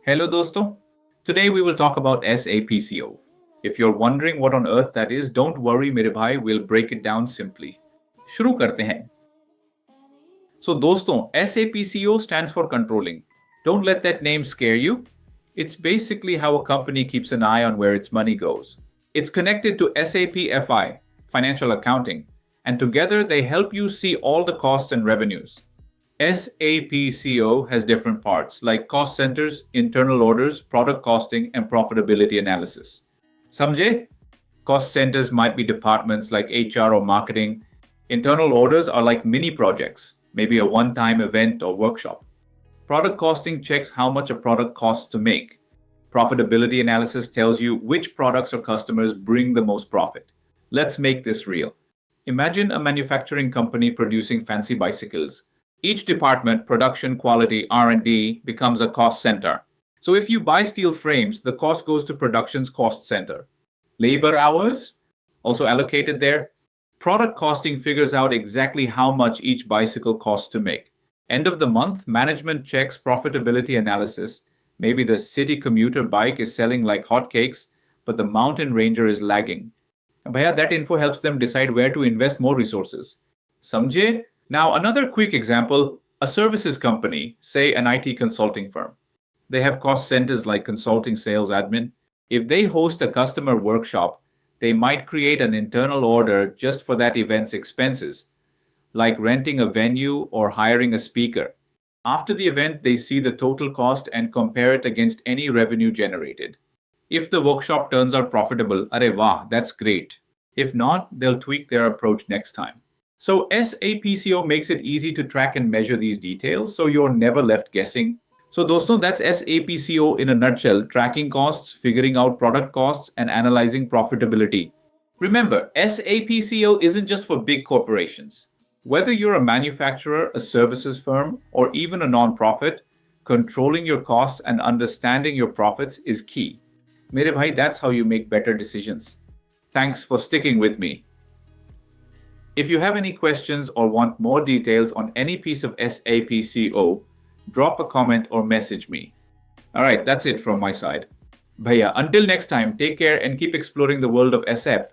Hello dosto. Today we will talk about SAP CO. If you're wondering what on earth that is, don't worry मेरे भाई, we'll break it down simply. शुरू करते हैं. So दोस्तों, SAP CO stands for controlling. Don't let that name scare you. It's basically how a company keeps an eye on where its money goes. It's connected to SAP FI, financial accounting, and together they help you see all the costs and revenues. SAP CO has different parts like cost centers, internal orders, product costing, and profitability analysis. Samjhe? Cost centers might be departments like HR or marketing. Internal orders are like mini projects, maybe a one time event or workshop. Product costing checks how much a product costs to make. Profitability analysis tells you which products or customers bring the most profit. Let's make this real. Imagine a manufacturing company producing fancy bicycles. Each department, production, quality, R&D, becomes a cost center. So if you buy steel frames, the cost goes to production's cost center. Labor hours, also allocated there. Product costing figures out exactly how much each bicycle costs to make. End of the month, management checks profitability analysis. Maybe the city commuter bike is selling like hotcakes, but the mountain ranger is lagging. Bhaiya, that info helps them decide where to invest more resources. Samjhe? Now, another quick example, a services company, say an IT consulting firm. They have cost centers like consulting, sales, admin. If they host a customer workshop, they might create an internal order just for that event's expenses, like renting a venue or hiring a speaker. After the event, they see the total cost and compare it against any revenue generated. If the workshop turns out profitable, arey wah, that's great. If not, they'll tweak their approach next time. So SAP CO makes it easy to track and measure these details so you're never left guessing. So dosto, that's SAP CO in a nutshell, tracking costs, figuring out product costs, and analyzing profitability. Remember, SAP CO isn't just for big corporations. Whether you're a manufacturer, a services firm, or even a nonprofit, controlling your costs and understanding your profits is key. Mere bhai, that's how you make better decisions. Thanks for sticking with me. If you have any questions or want more details on any piece of SAP CO, drop a comment or message me. Alright, that's it from my side. Bhaiya, until next time, take care and keep exploring the world of SAP.